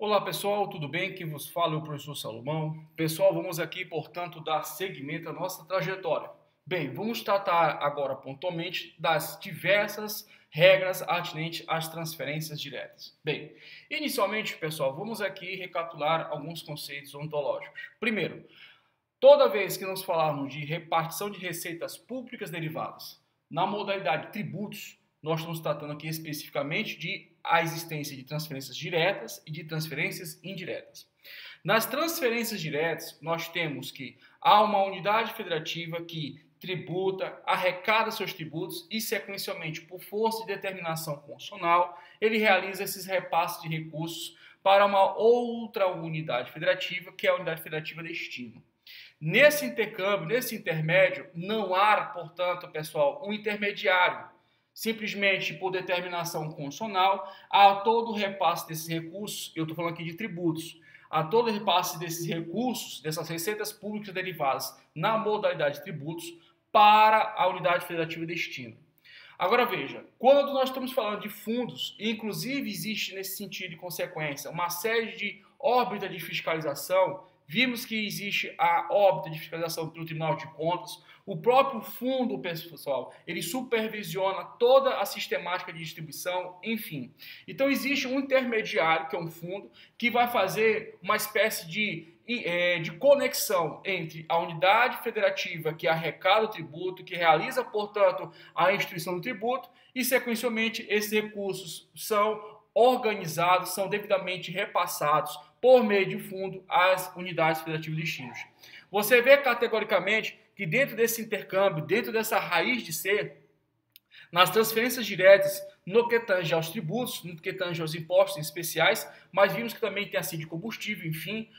Olá pessoal, tudo bem? Quem vos fala é o professor Salomão. Pessoal, vamos aqui, portanto, dar seguimento à nossa trajetória. Bem, vamos tratar agora pontualmente das diversas regras atinentes às transferências diretas. Bem, inicialmente, pessoal, vamos aqui recapitular alguns conceitos ontológicos. Primeiro, toda vez que nós falarmos de repartição de receitas públicas derivadas na modalidade tributos, nós estamos tratando aqui especificamente de a existência de transferências diretas e de transferências indiretas. Nas transferências diretas, nós temos que há uma unidade federativa que tributa, arrecada seus tributos e, sequencialmente, por força de determinação constitucional, ele realiza esses repasses de recursos para uma outra unidade federativa, que é a unidade federativa destino. Nesse intercâmbio, nesse intermédio, não há, portanto, pessoal, um intermediário. Simplesmente por determinação constitucional, a todo repasse desses recursos, eu estou falando aqui de tributos, a todo repasse desses recursos, dessas receitas públicas derivadas na modalidade de tributos, para a unidade federativa de destino. Agora veja, quando nós estamos falando de fundos, inclusive existe nesse sentido de consequência uma série de órbitas de fiscalização. Vimos que existe a órbita de fiscalização pelo Tribunal de Contas. O próprio fundo, pessoal, ele supervisiona toda a sistemática de distribuição, enfim. Então existe um intermediário, que é um fundo, que vai fazer uma espécie de conexão entre a unidade federativa que arrecada o tributo, que realiza, portanto, a instituição do tributo, e, sequencialmente, esses recursos são organizados, são devidamente repassados por meio de fundo às unidades federativas de destinos. Você vê categoricamente que dentro desse intercâmbio, dentro dessa raiz de ser, nas transferências diretas, no que tange aos tributos, no que tange aos impostos especiais, mas vimos que também tem a CID de combustível, enfim.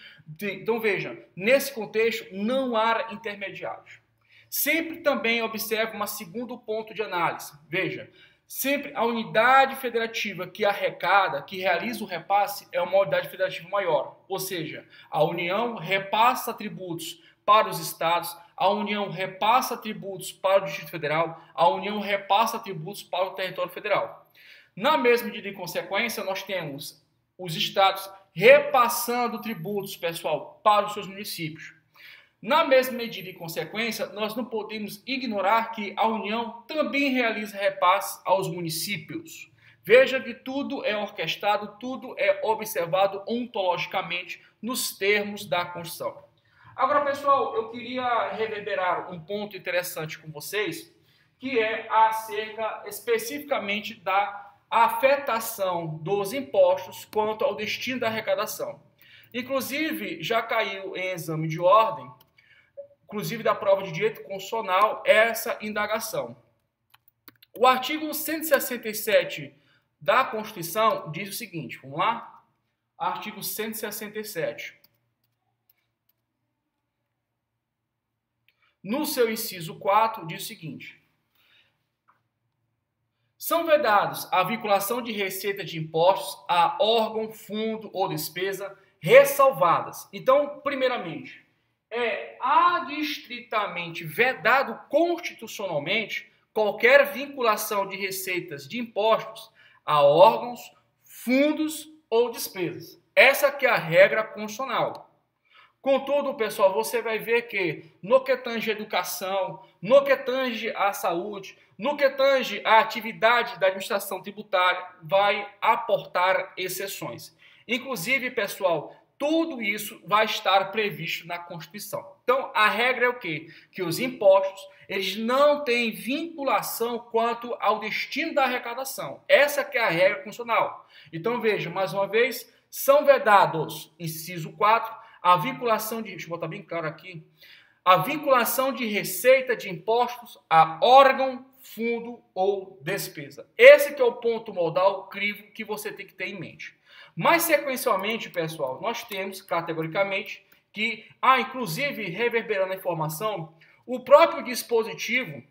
Então veja, nesse contexto não há intermediários. Sempre também observe um segundo ponto de análise. Veja, sempre a unidade federativa que arrecada, que realiza o repasse, é uma unidade federativa maior. Ou seja, a União repassa tributos para os estados, a União repassa tributos para o Distrito Federal, a União repassa tributos para o território federal. Na mesma medida em consequência, nós temos os estados repassando tributos, pessoal, para os seus municípios. Na mesma medida e consequência, nós não podemos ignorar que a União também realiza repasses aos municípios. Veja que tudo é orquestrado, tudo é observado ontologicamente nos termos da Constituição. Agora, pessoal, eu queria reverberar um ponto interessante com vocês, que é acerca especificamente da afetação dos impostos quanto ao destino da arrecadação. Inclusive, já caiu em exame de ordem, inclusive da prova de direito constitucional, essa indagação. O artigo 167 da Constituição diz o seguinte, vamos lá? Artigo 167. No seu inciso 4, diz o seguinte: são vedados a vinculação de receita de impostos a órgão, fundo ou despesa ressalvadas. Então, primeiramente, é adstritamente vedado constitucionalmente qualquer vinculação de receitas de impostos a órgãos, fundos ou despesas. Essa que é a regra constitucional. Contudo, pessoal, você vai ver que no que tange a educação, no que tange a saúde, no que tange a atividade da administração tributária, vai aportar exceções. Inclusive, pessoal, tudo isso vai estar previsto na Constituição. Então, a regra é o quê? Que os impostos, eles não têm vinculação quanto ao destino da arrecadação. Essa que é a regra constitucional. Então, veja, mais uma vez, são vedados, inciso 4, a vinculação de, deixa eu botar bem claro aqui, a vinculação de receita de impostos a órgão, fundo ou despesa. Esse que é o ponto modal crivo que você tem que ter em mente. Mas, sequencialmente, pessoal, nós temos, categoricamente, que, inclusive, reverberando a informação, o próprio dispositivo,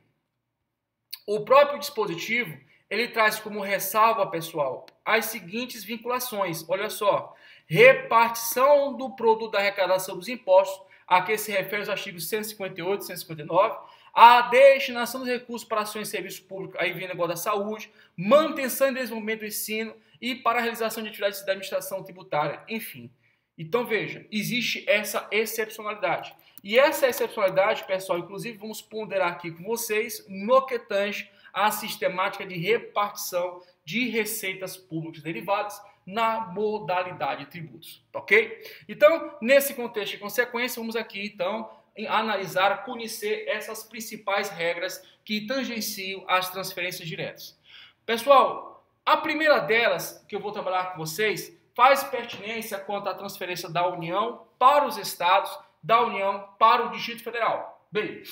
ele traz como ressalva, pessoal, as seguintes vinculações. Olha só, repartição do produto da arrecadação dos impostos, a que se refere os artigos 158 e 159, a destinação dos recursos para ações de serviço público, aí vem o negócio da saúde, manutenção e desenvolvimento do ensino, e para a realização de atividades da administração tributária, enfim. Então, veja, existe essa excepcionalidade. E essa excepcionalidade, pessoal, inclusive vamos ponderar aqui com vocês no que tange à sistemática de repartição de receitas públicas derivadas na modalidade de tributos, ok? Então, nesse contexto de consequência, vamos aqui, então, analisar, conhecer essas principais regras que tangenciam as transferências diretas. Pessoal, a primeira delas, que eu vou trabalhar com vocês, faz pertinência quanto à transferência da União para os estados, da União para o Distrito Federal. Bem,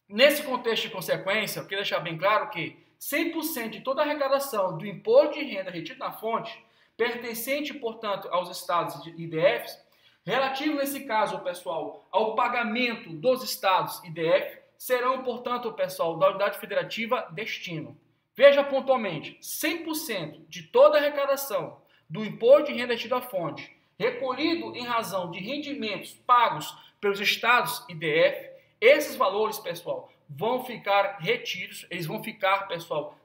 nesse contexto de consequência, eu quero deixar bem claro que 100% de toda a arrecadação do imposto de renda retido na fonte, pertencente, portanto, aos estados e DFs, relativo, nesse caso, pessoal, ao pagamento dos estados e DF, serão, portanto, pessoal, da unidade federativa destino. Veja pontualmente, 100% de toda a arrecadação do imposto de renda retido à fonte, recolhido em razão de rendimentos pagos pelos estados e DF, esses valores, pessoal, vão ficar retidos, eles vão ficar, pessoal,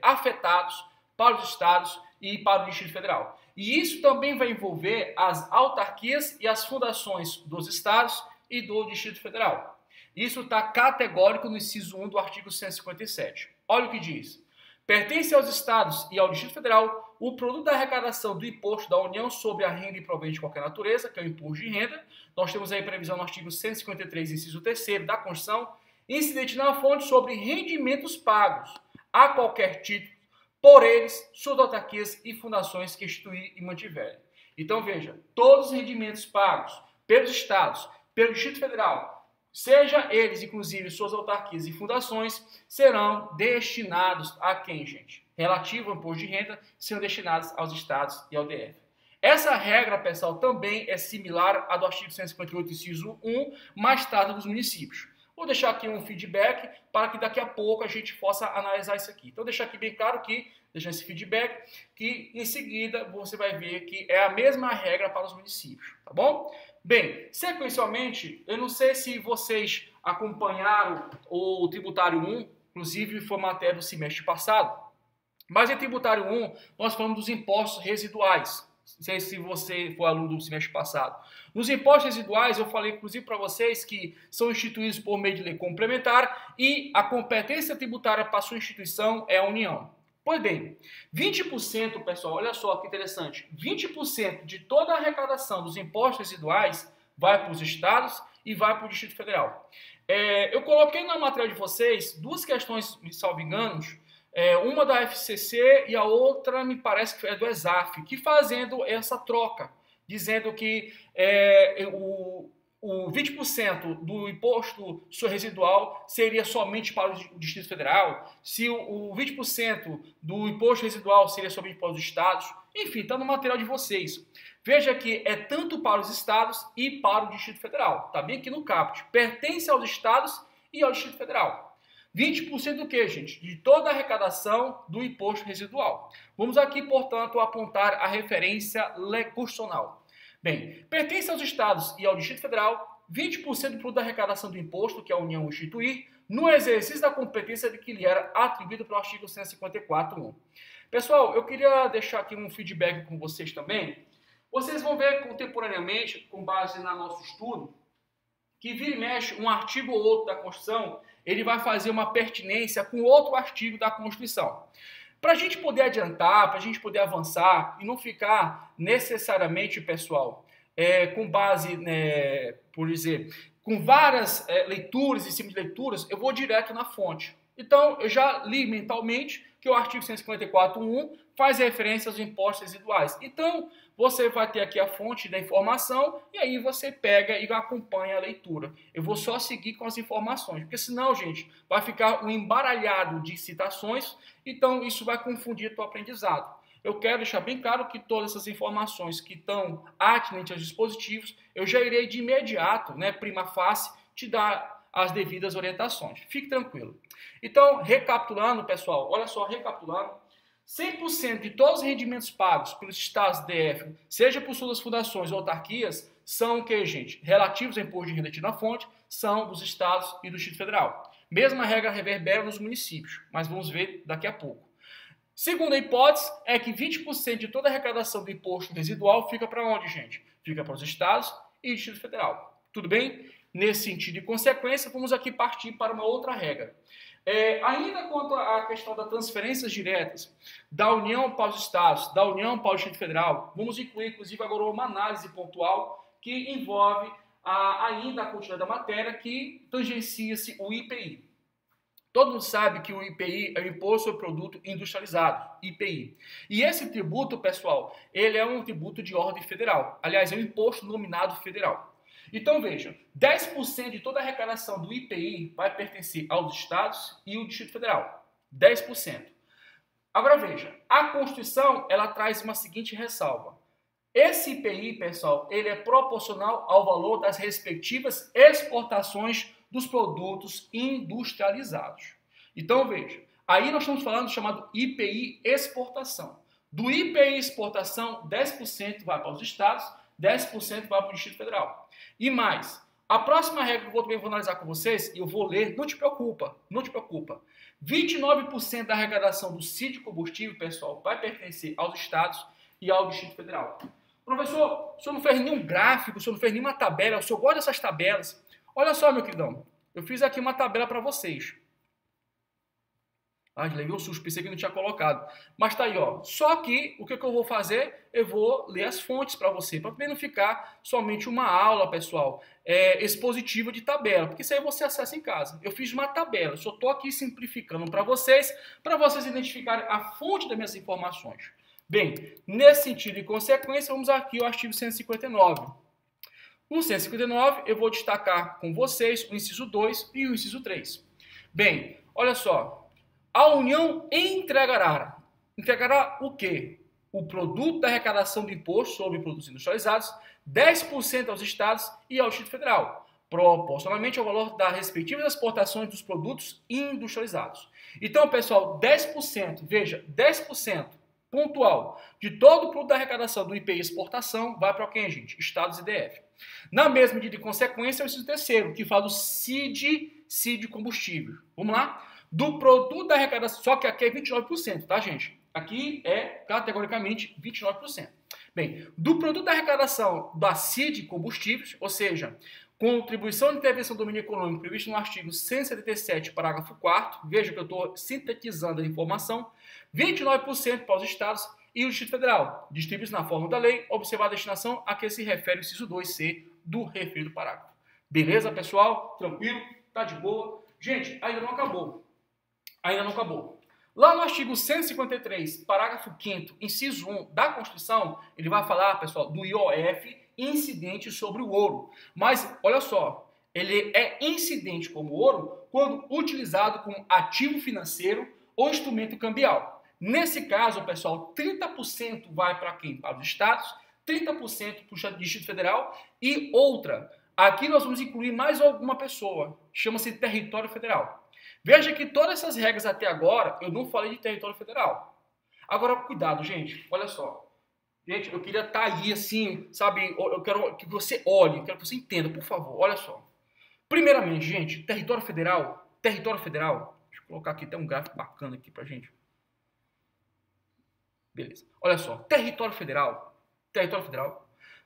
afetados para os estados e para o Distrito Federal. E isso também vai envolver as autarquias e as fundações dos estados e do Distrito Federal. Isso está categórico no inciso 1 do artigo 157. Olha o que diz. Pertence aos estados e ao Distrito Federal o produto da arrecadação do imposto da União sobre a renda e provento de qualquer natureza, que é o imposto de renda. Nós temos aí previsão no artigo 153, inciso 3º da Constituição, incidente na fonte sobre rendimentos pagos a qualquer título por eles, suas autarquias e fundações que instituir e mantiverem. Então veja, todos os rendimentos pagos pelos estados, pelo Distrito Federal, seja eles, inclusive, suas autarquias e fundações, serão destinados a quem, gente? Relativo ao imposto de renda, serão destinados aos estados e ao DF. Essa regra, pessoal, também é similar à do artigo 158, inciso 1, mas trata dos municípios. Vou deixar aqui um feedback para que daqui a pouco a gente possa analisar isso aqui. Então, deixar aqui bem claro que, deixando esse feedback, que em seguida você vai ver que é a mesma regra para os municípios, tá bom? Bem, sequencialmente, eu não sei se vocês acompanharam o Tributário 1, inclusive foi matéria do semestre passado, mas em Tributário 1 nós falamos dos impostos residuais. Não sei se você foi aluno do semestre passado. Nos impostos residuais, eu falei inclusive para vocês que são instituídos por meio de lei complementar e a competência tributária para sua instituição é a União. Pois bem, 20%, pessoal, olha só que interessante, 20% de toda a arrecadação dos impostos residuais vai para os estados e vai para o Distrito Federal. Eu coloquei na matéria de vocês duas questões, me salvo enganos, uma da FCC e a outra me parece que é do ESAF, que fazendo essa troca, dizendo que o 20% do imposto residual seria somente para o Distrito Federal, se o 20% do imposto residual seria somente para os estados, enfim, está no material de vocês. Veja que é tanto para os estados e para o Distrito Federal, está bem aqui no caput, pertence aos estados e ao Distrito Federal. 20% do que, gente? De toda a arrecadação do imposto residual. Vamos aqui, portanto, apontar a referência constitucional. Bem, pertence aos estados e ao Distrito Federal 20% do produto da arrecadação do imposto que a União instituir no exercício da competência de que lhe era atribuído pelo artigo 154.1. Pessoal, eu queria deixar aqui um feedback com vocês também. Vocês vão ver contemporaneamente, com base no nosso estudo, que vira e mexe um artigo ou outro da Constituição, ele vai fazer uma pertinência com outro artigo da Constituição. Para a gente poder adiantar, para a gente poder avançar e não ficar necessariamente, pessoal, com base, por dizer, com várias leituras em cima de leituras, eu vou direto na fonte. Então, eu já li mentalmente que o artigo 154.1 faz referência aos impostos residuais. Então, você vai ter aqui a fonte da informação e aí você pega e acompanha a leitura. Eu vou só seguir com as informações, porque senão, gente, vai ficar um embaralhado de citações, então isso vai confundir o teu aprendizado. Eu quero deixar bem claro que todas essas informações que estão atinentes aos dispositivos, eu já irei de imediato, prima facie, te dar as devidas orientações. Fique tranquilo. Então, recapitulando, pessoal, olha só, recapitulando, 100% de todos os rendimentos pagos pelos estados DF, seja por suas fundações ou autarquias, são o que, gente? Relativos ao imposto de renda retido na fonte, são dos estados e do Distrito Federal. Mesma regra reverbera nos municípios, mas vamos ver daqui a pouco. Segunda hipótese é que 20% de toda a arrecadação do imposto residual fica para onde, gente? Fica para os estados e Distrito Federal. Tudo bem? Nesse sentido e consequência, vamos aqui partir para uma outra regra. Ainda quanto à questão das transferências diretas da União para os estados, da União para o Distrito Federal, vamos incluir, inclusive, agora uma análise pontual que envolve ainda a continuidade da matéria que tangencia-se o IPI. Todo mundo sabe que o IPI é o Imposto sobre Produto Industrializado, IPI. E esse tributo, pessoal, ele é um tributo de ordem federal. Aliás, é um imposto nominado federal. Então, veja, 10% de toda a arrecadação do IPI vai pertencer aos estados e o Distrito Federal. 10%. Agora, veja, a Constituição, ela traz uma seguinte ressalva. Esse IPI, pessoal, ele é proporcional ao valor das respectivas exportações dos produtos industrializados. Então, veja, aí nós estamos falando do chamado IPI exportação. Do IPI exportação, 10% vai para os estados, 10% vai para o Distrito Federal. E mais, a próxima regra que eu também vou analisar com vocês, e eu vou ler, não te preocupa, não te preocupa. 29% da arrecadação do CID combustível, pessoal, vai pertencer aos estados e ao Distrito Federal. Professor, o senhor não fez nenhum gráfico, o senhor não fez nenhuma tabela, o senhor gosta dessas tabelas? Olha só, meu queridão, eu fiz aqui uma tabela para vocês. Levei um susto, pensei que não tinha colocado. Mas tá aí, ó. Só que, o que eu vou fazer? Eu vou ler as fontes para você, para também não ficar somente uma aula, pessoal, expositiva de tabela, porque isso aí você acessa em casa. Eu fiz uma tabela, só estou aqui simplificando para vocês identificarem a fonte das minhas informações. Bem, nesse sentido e consequência, vamos aqui ao artigo 159. No 159, eu vou destacar com vocês o inciso 2 e o inciso 3. Bem, olha só. A União entregará o quê? O produto da arrecadação do imposto sobre produtos industrializados, 10% aos estados e ao Distrito Federal, proporcionalmente ao valor das respectivas exportações dos produtos industrializados. Então, pessoal, 10%, veja, 10% pontual de todo o produto da arrecadação do IPI exportação vai para quem, gente? Estados e DF. Na mesma medida de consequência, é o inciso terceiro, que fala do CID combustível. Vamos lá? Do produto da arrecadação, só que aqui é 29%, tá, gente? Aqui é categoricamente 29%. Bem, do produto da arrecadação da CID combustíveis, ou seja, contribuição de intervenção do domínio econômico previsto no artigo 177, parágrafo 4º, veja que eu estou sintetizando a informação, 29% para os estados e o Distrito Federal, distribuídos na forma da lei, observar a destinação a que se refere o inciso 2C do referido parágrafo. Beleza, pessoal? Tranquilo? Tá de boa? Gente, ainda não acabou. Ainda não acabou. Lá no artigo 153, parágrafo 5º, inciso 1 da Constituição, ele vai falar, pessoal, do IOF incidente sobre o ouro. Mas, olha só, ele é incidente como ouro quando utilizado como ativo financeiro ou instrumento cambial. Nesse caso, pessoal, 30% vai para quem? Para os estados, 30% para o Distrito Federal e outra. Aqui nós vamos incluir mais alguma pessoa, chama-se território federal. Veja que todas essas regras até agora, eu não falei de território federal. Agora, cuidado, gente, olha só. Gente, eu queria estar aí assim, sabe, eu quero que você olhe, eu quero que você entenda, por favor, olha só. Primeiramente, gente, território federal, deixa eu colocar aqui até um gráfico bacana aqui pra gente. Beleza, olha só, território federal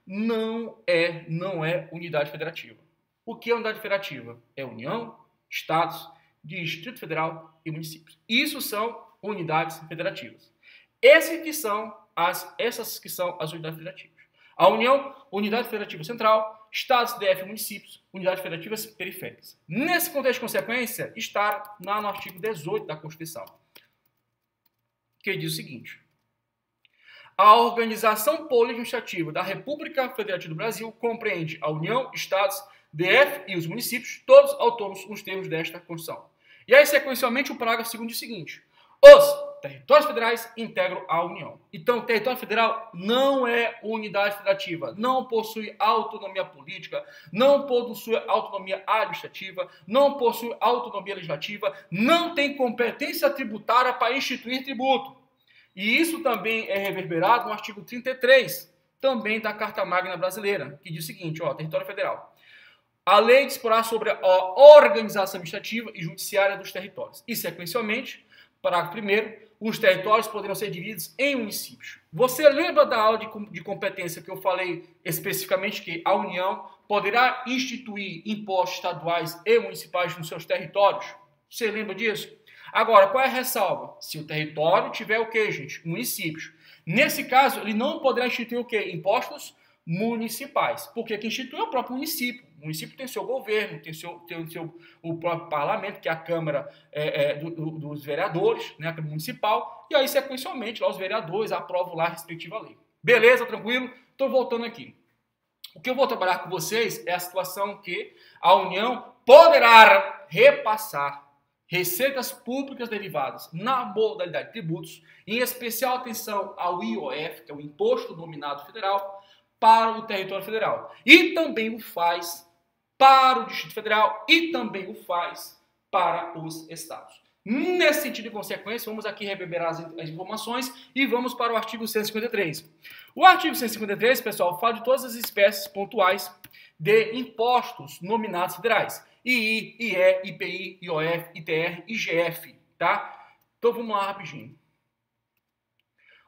não é unidade federativa. O que é unidade federativa? É União, Estados, Distrito Federal e municípios. Isso são unidades federativas. Essas que são as unidades federativas. A União, Unidade Federativa Central, Estados, DF, municípios, unidades federativas periféricas. Nesse contexto de consequência, está lá no artigo 18 da Constituição, que diz o seguinte: a organização político-administrativa da República Federativa do Brasil compreende a União, Estados, DF e os municípios, todos autônomos nos termos desta Constituição. E aí, sequencialmente, o parágrafo 2º diz o seguinte: os territórios federais integram a União. Então, o território federal não é unidade federativa, não possui autonomia política, não possui autonomia administrativa, não possui autonomia legislativa, não tem competência tributária para instituir tributo. E isso também é reverberado no artigo 33, também da Carta Magna Brasileira, que diz o seguinte, ó, território federal. A lei disporá sobre a organização administrativa e judiciária dos territórios. E, sequencialmente, parágrafo 1º, os territórios poderão ser divididos em municípios. Você lembra da aula de competência que eu falei especificamente que a União poderá instituir impostos estaduais e municipais nos seus territórios? Você lembra disso? Agora, qual é a ressalva? Se o território tiver o quê, gente? Municípios. Nesse caso, ele não poderá instituir o quê? Impostos municipais. Porque quem institui é o próprio município. O município tem seu governo, tem o próprio parlamento, que é a Câmara dos Vereadores, né, a Câmara Municipal, e aí, sequencialmente, lá os vereadores aprovam lá a respectiva lei. Beleza? Tranquilo? Estou voltando aqui. O que eu vou trabalhar com vocês é a situação que a União poderá repassar receitas públicas derivadas na modalidade de tributos, em especial atenção ao IOF, que é o Imposto Nominado Federal, para o território federal. E também o faz para o Distrito Federal e também o faz para os estados. Nesse sentido de consequência, vamos aqui reverberar as informações e vamos para o artigo 153. O artigo 153, pessoal, fala de todas as espécies pontuais de impostos nominados federais. II, IE, IPI, IOF, ITR, IGF, tá? Então vamos lá rapidinho.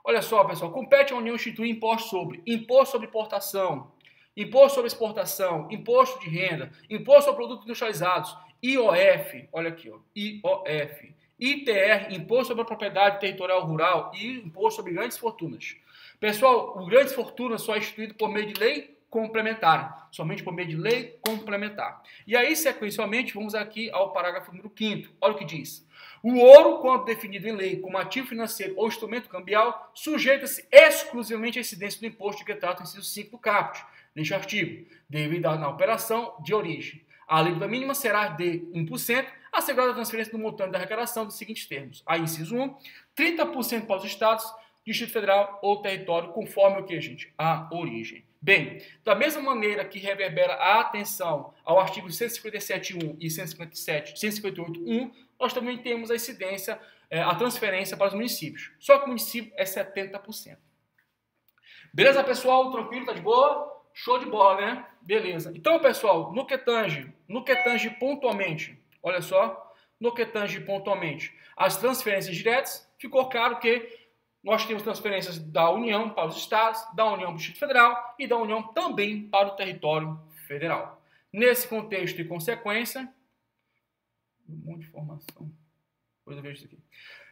Olha só, pessoal, compete à União instituir imposto sobre importação, imposto sobre exportação, imposto de renda, imposto sobre produtos industrializados, IOF, olha aqui, ó, IOF, ITR, imposto sobre a propriedade territorial rural e imposto sobre grandes fortunas. Pessoal, o grandes fortunas só é instituído por meio de lei complementar, somente por meio de lei complementar. E aí, sequencialmente, vamos aqui ao parágrafo número 5º. Olha o que diz. O ouro, quando definido em lei como ativo financeiro ou instrumento cambial, sujeita-se exclusivamente à incidência do imposto que trata o inciso 5 do caput deste artigo, devido à operação de origem. A alíquota mínima será de 1%, assegurada a transferência do montante da arrecadação dos seguintes termos. Aí, inciso 1, 30% para os estados, Distrito Federal ou território, conforme o que, gente? A origem. Bem, da mesma maneira que reverbera a atenção ao artigo 157.1 e 158.1, nós também temos a incidência, a transferência para os municípios. Só que o município é 70%. Beleza, pessoal? Tranquilo? Tá de boa? Show de bola, né? Beleza. Então, pessoal, no que tange pontualmente, olha só, no que tange pontualmente as transferências diretas, ficou claro que nós temos transferências da União para os estados, da União para o Distrito Federal e da União também para o território federal. Nesse contexto e consequência... Um monte de informação. Depois eu vejo isso aqui.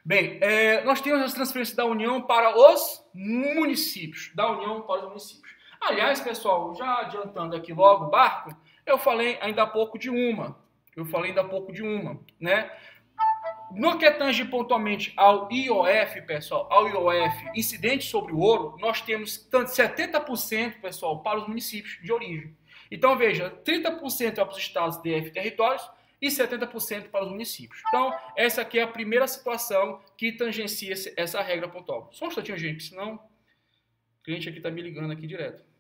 Bem, nós temos as transferências da União para os municípios. Da União para os municípios. Aliás, pessoal, já adiantando aqui logo o barco, eu falei ainda há pouco de uma. Né? No que tange pontualmente ao IOF, pessoal, ao IOF incidente sobre o ouro, nós temos tanto 70%, pessoal, para os municípios de origem. Então, veja, 30% é para os estados, DF, territórios e 70% para os municípios. Então, essa aqui é a primeira situação que tangencia essa regra pontual. Só um instantinho, gente, senão o cliente aqui está me ligando aqui direto.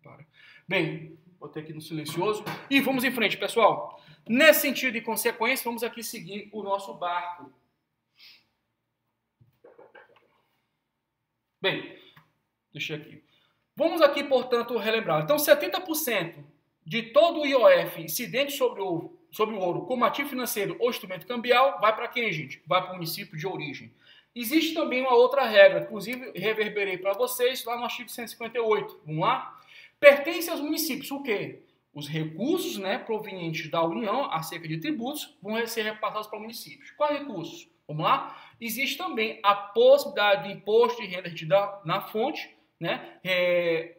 Para. Bem, botei aqui no silencioso e vamos em frente, pessoal. Nesse sentido e consequência, vamos aqui seguir o nosso barco. Bem, deixa aqui. Vamos aqui, portanto, relembrar. Então, 70% de todo o IOF incidente sobre o ouro como ativo financeiro ou instrumento cambial vai para quem, gente? Vai para o município de origem. Existe também uma outra regra, inclusive reverberei para vocês lá no artigo 158. Vamos lá? Pertence aos municípios o quê? Os recursos, né, provenientes da União acerca de tributos vão ser repassados para municípios. Quais recursos? Vamos lá? Existe também a possibilidade de imposto de renda retida na fonte, né,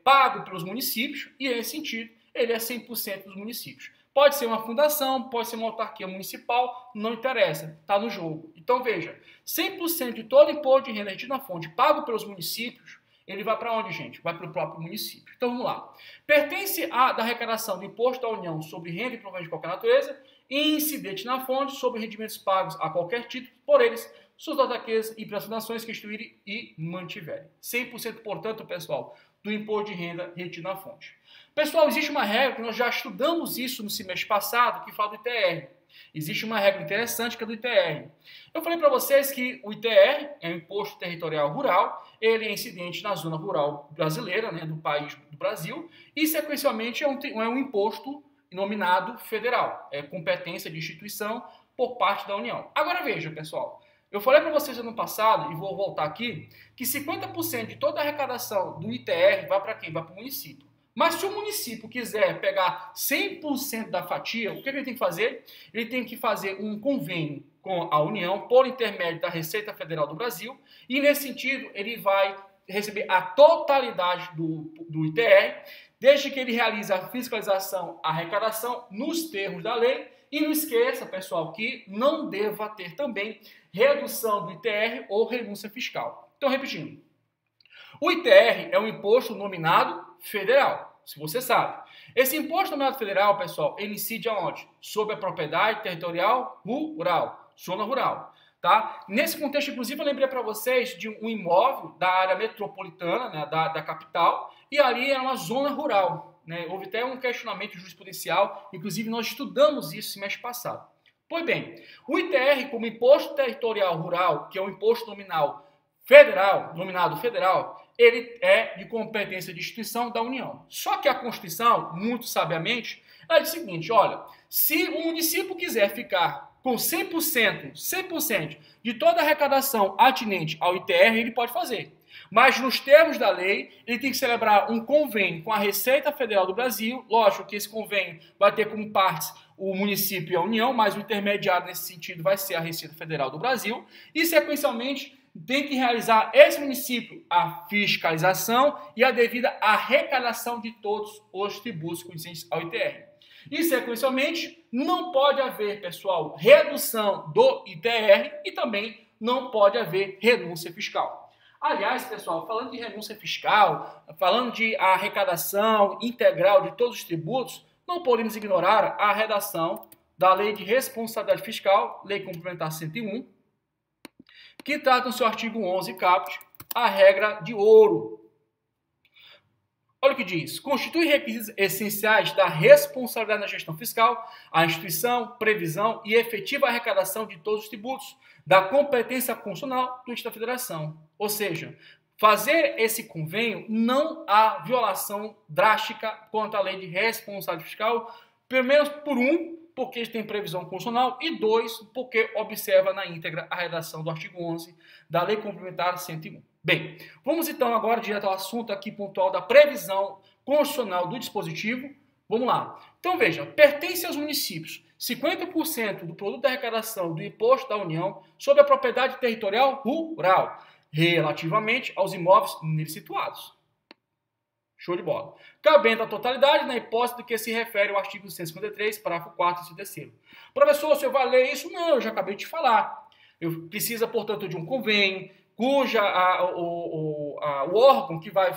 pago pelos municípios, e nesse sentido ele é 100% dos municípios. Pode ser uma fundação, pode ser uma autarquia municipal, não interessa, está no jogo. Então veja, 100% de todo imposto de renda retido na fonte pago pelos municípios, ele vai para onde, gente? Vai para o próprio município. Então vamos lá. Pertence da arrecadação do imposto da União sobre renda e proventos de qualquer natureza, e incidente na fonte sobre rendimentos pagos a qualquer título por eles, suas autarquias e nações que instituírem e mantiverem. 100%, portanto, pessoal, do imposto de renda retido na fonte. Pessoal, existe uma regra que nós já estudamos isso no semestre passado, que fala do ITR. Existe uma regra interessante que é do ITR. Eu falei para vocês que o ITR é o Imposto Territorial Rural, ele é incidente na zona rural brasileira, né, do país do Brasil, e sequencialmente é um imposto nominado federal. É competência de instituição por parte da União. Agora veja, pessoal, eu falei para vocês ano passado, e vou voltar aqui, que 50% de toda a arrecadação do ITR vai para quem? Vai para o município. Mas se o município quiser pegar 100% da fatia, o que ele tem que fazer? Ele tem que fazer um convênio com a União, por intermédio da Receita Federal do Brasil, e nesse sentido ele vai receber a totalidade do ITR, desde que ele realize a fiscalização, a arrecadação nos termos da lei. E não esqueça, pessoal, que não deva ter também redução do ITR ou renúncia fiscal. Então, repetindo, o ITR é um imposto nominado federal, se você sabe. Esse imposto nominado federal, pessoal, ele incide aonde? Sobre a propriedade territorial rural, zona rural. Tá? Nesse contexto, inclusive, eu lembrei para vocês de um imóvel da área metropolitana, né, da capital, e ali era uma zona rural. Né? Houve até um questionamento jurisprudencial, inclusive nós estudamos isso semestre passado. Pois bem, o ITR, como imposto territorial rural, que é um imposto nominal federal, nominado federal, ele é de competência de instituição da União. Só que a Constituição, muito sabiamente, ela diz o seguinte, olha, se o município quiser ficar com 100% de toda a arrecadação atinente ao ITR, ele pode fazer. Mas nos termos da lei, ele tem que celebrar um convênio com a Receita Federal do Brasil. Lógico que esse convênio vai ter como partes o município e a União, mas o intermediário nesse sentido vai ser a Receita Federal do Brasil. E, sequencialmente, tem que realizar esse município a fiscalização e a devida arrecadação de todos os tributos consistentes ao ITR. E, sequencialmente, não pode haver, pessoal, redução do ITR e também não pode haver renúncia fiscal. Aliás, pessoal, falando de renúncia fiscal, falando de arrecadação integral de todos os tributos, não podemos ignorar a redação da Lei de Responsabilidade Fiscal, Lei Complementar 101, que trata no seu artigo 11, caput, a regra de ouro. Olha o que diz. Constitui requisitos essenciais da responsabilidade na gestão fiscal, a instituição, previsão e efetiva arrecadação de todos os tributos, da competência constitucional do ente da federação. Ou seja, fazer esse convênio não há violação drástica quanto à lei de responsabilidade fiscal, pelo menos por porque tem previsão constitucional, e 2, porque observa na íntegra a redação do artigo 11 da Lei Complementar 101. Bem, vamos então agora direto ao assunto aqui pontual da previsão constitucional do dispositivo. Vamos lá. Então veja, pertence aos municípios 50% do produto da arrecadação do imposto da União sobre a propriedade territorial rural, relativamente aos imóveis neles situados. Show de bola. Cabendo a totalidade na hipótese de que se refere ao artigo 153, parágrafo 4º e 3º. Professor, o senhor vai ler isso? Não, eu já acabei de falar. Precisa, portanto, de um convênio, cuja o órgão que vai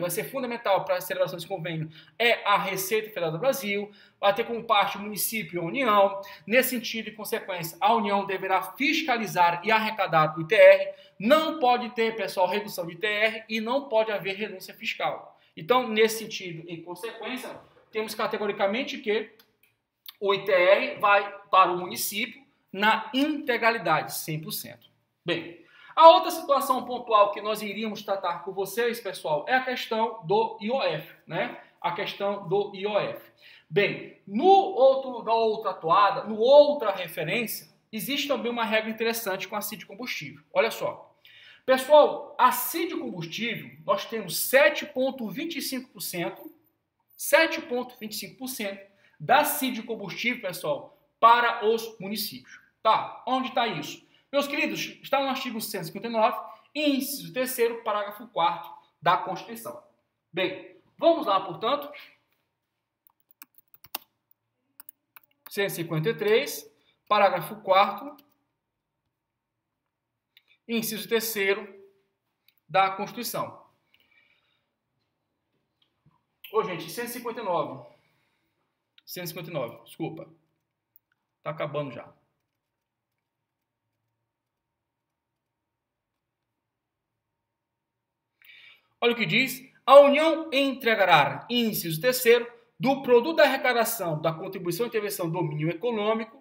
ser fundamental para a celebração desse convênio é a Receita Federal do Brasil, vai ter como parte o município e a União. Nesse sentido e consequência, a União deverá fiscalizar e arrecadar o ITR. Não pode ter, pessoal, redução de ITR e não pode haver renúncia fiscal. Então, nesse sentido, em consequência, temos categoricamente que o ITR vai para o município na integralidade, 100%. Bem, a outra situação pontual que nós iríamos tratar com vocês, pessoal, é a questão do IOF, né? A questão do IOF. Bem, na outra toada, no outra referência, existe também uma regra interessante com a CID de combustível. Olha só. Pessoal, a CID de combustível, nós temos 7,25% da CID de combustível, pessoal, para os municípios. Tá? Onde está isso? Meus queridos, está no artigo 159, inciso 3º, parágrafo 4º da Constituição. Bem, vamos lá, portanto. 153, parágrafo 4º, inciso 3º da Constituição. Ô, gente, 159, desculpa. Está acabando já. Olha o que diz. A União entregará, inciso 3º, do produto da arrecadação da contribuição e intervenção do domínio econômico,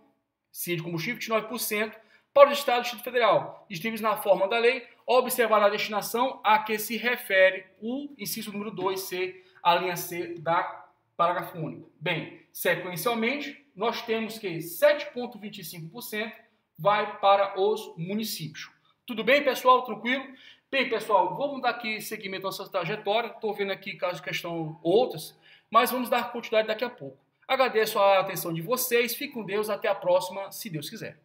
CID de combustível, 29%, para o Estado e Distrito Federal, distribuídos na forma da lei, observar a destinação a que se refere o inciso número 2C, a linha C da parágrafo único. Bem, sequencialmente, nós temos que 7,25% vai para os municípios. Tudo bem, pessoal? Tranquilo? Bem, pessoal, vamos dar aqui seguimento à nossa trajetória. Estou vendo aqui caso de questão outras, mas vamos dar continuidade daqui a pouco. Agradeço a atenção de vocês. Fiquem com Deus. Até a próxima, se Deus quiser.